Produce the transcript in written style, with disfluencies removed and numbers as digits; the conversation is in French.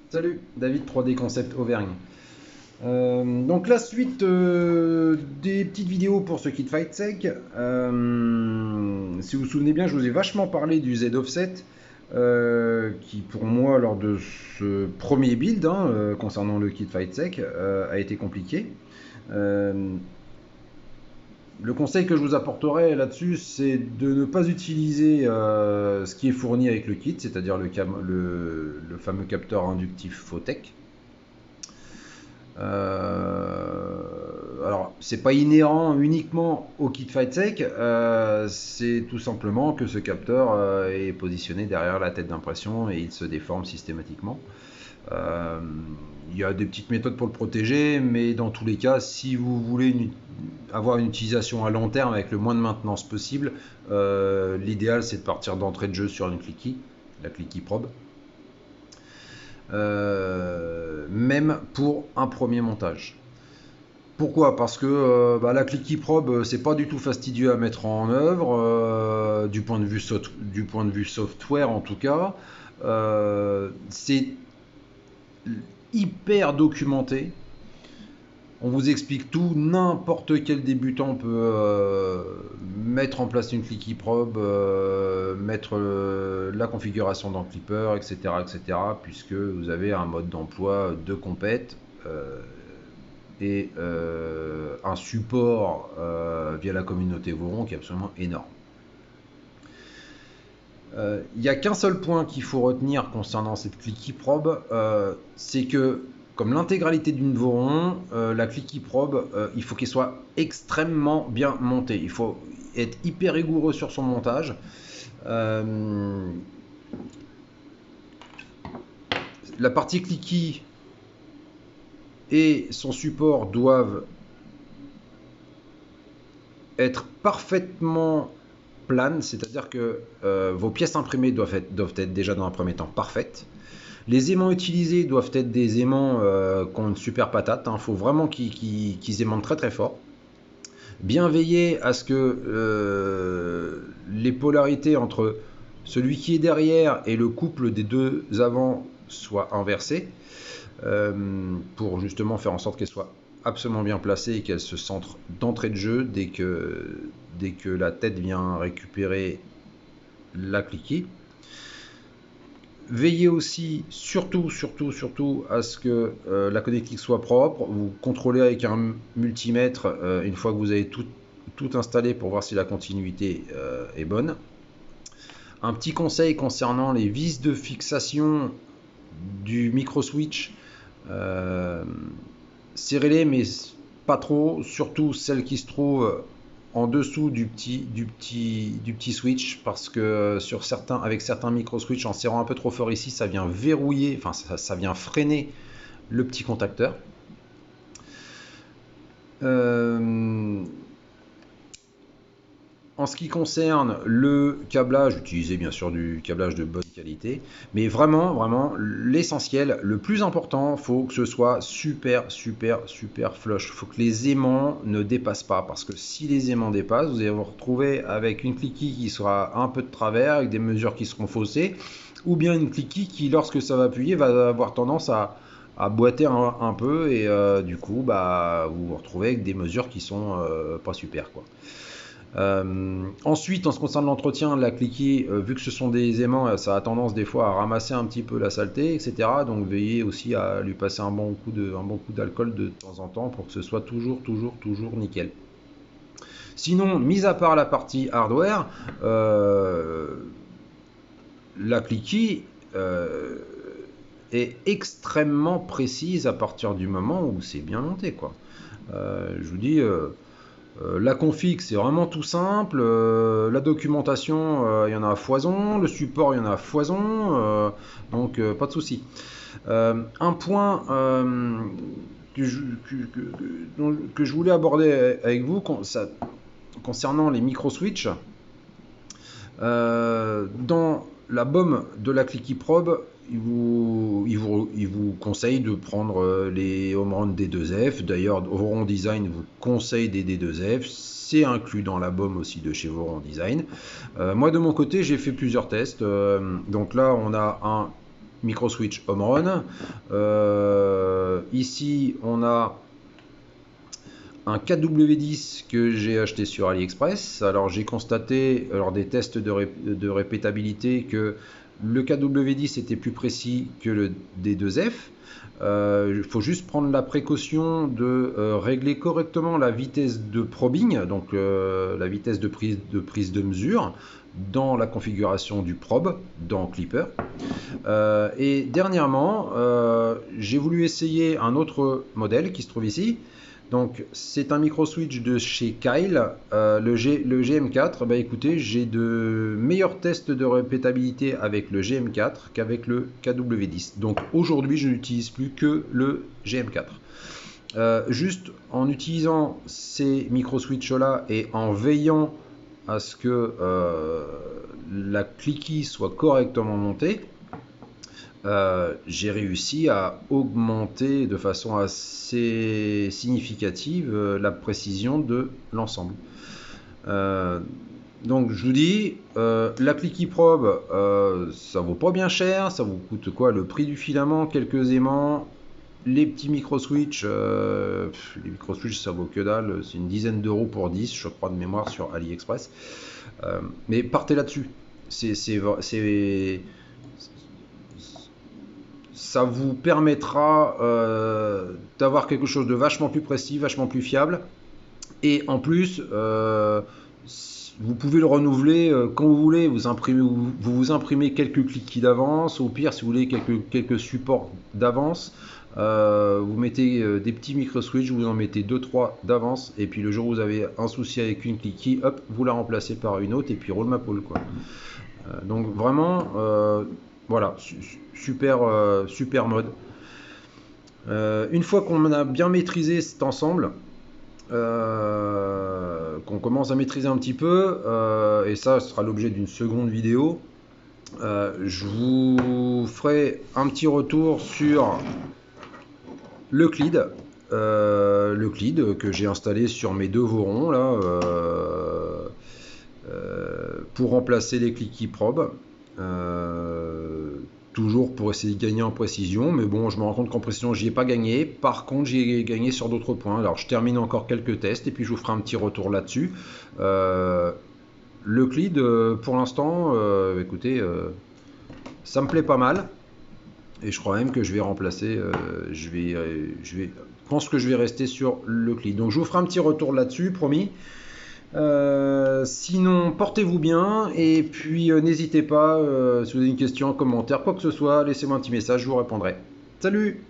Salut, David 3D Concept Auvergne. Donc la suite des petites vidéos pour ce kit FightSec. Si vous vous souvenez bien, je vous ai vachement parlé du Z Offset, qui pour moi lors de ce premier build concernant le kit FightSec a été compliqué. Le conseil que je vous apporterai là-dessus, c'est de ne pas utiliser ce qui est fourni avec le kit, c'est-à-dire le fameux capteur inductif Photech. Alors, c'est pas inhérent uniquement au kit FightSec, c'est tout simplement que ce capteur est positionné derrière la tête d'impression et il se déforme systématiquement. Il y a des petites méthodes pour le protéger, mais dans tous les cas, si vous voulez avoir une utilisation à long terme avec le moins de maintenance possible, l'idéal c'est de partir d'entrée de jeu sur une cliquille, la cliquille probe. Même pour un premier montage. Pourquoi? Parce que la cliquille probe, c'est pas du tout fastidieux à mettre en œuvre, du point de vue software en tout cas. C'est hyper documenté. On vous explique tout, n'importe quel débutant peut mettre en place une cliquille probe, mettre la configuration dans Clipper, etc., puisque vous avez un mode d'emploi de compète et un support via la communauté Voron qui est absolument énorme. Il n'y a qu'un seul point qu'il faut retenir concernant cette cliquille probe, c'est que comme l'intégralité d'une Voron, la cliquille probe, il faut qu'elle soit extrêmement bien montée. Il faut être hyper rigoureux sur son montage. La partie cliquille et son support doivent être parfaitement planes, c'est-à-dire que vos pièces imprimées doivent être déjà dans un premier temps parfaites. Les aimants utilisés doivent être des aimants qui ont une super patate. Il faut vraiment qu'ils aimantent très très fort. Bien veiller à ce que les polarités entre celui qui est derrière et le couple des deux avant soient inversées pour justement faire en sorte qu'elles soient absolument bien placée et qu'elle se centre d'entrée de jeu dès que la tête vient récupérer la cliquille. Veillez aussi surtout à ce que la connectique soit propre. Vous contrôlez avec un multimètre une fois que vous avez tout installé pour voir si la continuité est bonne. Un petit conseil concernant les vis de fixation du micro switch. Serrez-les mais pas trop, surtout celles qui se trouvent en dessous du petit switch, parce que avec certains micro switch, en serrant un peu trop fort ici, ça vient verrouiller, enfin ça vient freiner le petit contacteur. En ce qui concerne le câblage, utilisez bien sûr du câblage de bonne qualité, mais vraiment l'essentiel, le plus important, il faut que ce soit super flush. Il faut que les aimants ne dépassent pas, parce que si les aimants dépassent, vous allez vous retrouver avec une cliquille qui sera un peu de travers, avec des mesures qui seront faussées, ou bien une cliquille qui, lorsque ça va appuyer, va avoir tendance à boiter un peu, et du coup, vous vous retrouvez avec des mesures qui sont pas super, quoi. Ensuite, en ce qui concerne l'entretien de la cliquille, vu que ce sont des aimants, ça a tendance des fois à ramasser un petit peu la saleté, etc. Donc veillez aussi à lui passer un bon coup d'alcool de temps en temps pour que ce soit toujours nickel. Sinon, mis à part la partie hardware, la cliquille est extrêmement précise à partir du moment où c'est bien monté, quoi. Je vous dis... la config, c'est vraiment tout simple. La documentation, il y en a à foison. Le support, il y en a à foison. Donc, pas de souci. Un point que je voulais aborder avec vous concernant les micro-switch. Dans la BOM de la cliquille probe, il vous conseille de prendre les Omron D2F. D'ailleurs, Voron Design vous conseille des D2F. C'est inclus dans la BOM aussi de chez Voron Design. Moi, de mon côté, j'ai fait plusieurs tests. Donc là, on a un micro switch home run. Ici, on a un KW10 que j'ai acheté sur AliExpress. Alors j'ai constaté lors des tests de répétabilité que le KW10 était plus précis que le D2F. Il faut juste prendre la précaution de régler correctement la vitesse de probing, donc la vitesse de prise de mesure dans la configuration du probe dans Clipper. Et dernièrement, j'ai voulu essayer un autre modèle qui se trouve ici. Donc c'est un micro switch de chez Kyle, le GM4. Bah écoutez, j'ai de meilleurs tests de répétabilité avec le GM4 qu'avec le KW10. Donc aujourd'hui je n'utilise plus que le GM4. Juste en utilisant ces micro switch là et en veillant à ce que la cliquille soit correctement montée, j'ai réussi à augmenter de façon assez significative la précision de l'ensemble. Donc je vous dis, la cliquille probe, ça vaut pas bien cher, ça vous coûte quoi? Le prix du filament, quelques aimants, les petits micro switch, les micro switch ça vaut que dalle, c'est une dizaine d'euros pour 10, je crois de mémoire sur AliExpress. Mais partez là-dessus. Ça vous permettra d'avoir quelque chose de vachement plus précis, vachement plus fiable. Et en plus, vous pouvez le renouveler quand vous voulez. Vous imprimez quelques cliquetis d'avance. Au pire, si vous voulez quelques supports d'avance, vous mettez des petits micro switch, vous en mettez 2-3 d'avance. Et puis le jour où vous avez un souci avec une cliquille, hop, vous la remplacez par une autre et puis roule ma poule, quoi. Donc vraiment, voilà, super mode. Une fois qu'on a bien maîtrisé cet ensemble, qu'on commence à maîtriser un petit peu, et ça sera l'objet d'une seconde vidéo, je vous ferai un petit retour sur l'Euclide, que j'ai installé sur mes deux Vorons là, pour remplacer les cliquetis probe. Toujours pour essayer de gagner en précision, mais bon, je me rends compte qu'en précision j'y ai pas gagné. Par contre, j'y ai gagné sur d'autres points. Alors je termine encore quelques tests et puis je vous ferai un petit retour là-dessus. L'Euclide, pour l'instant, écoutez, ça me plaît pas mal et je crois même que je vais remplacer. Je pense que je vais rester sur l'Euclide. Donc je vous ferai un petit retour là-dessus, promis. Sinon, portez-vous bien et puis n'hésitez pas, si vous avez une question, un commentaire, quoi que ce soit, laissez-moi un petit message, je vous répondrai. Salut!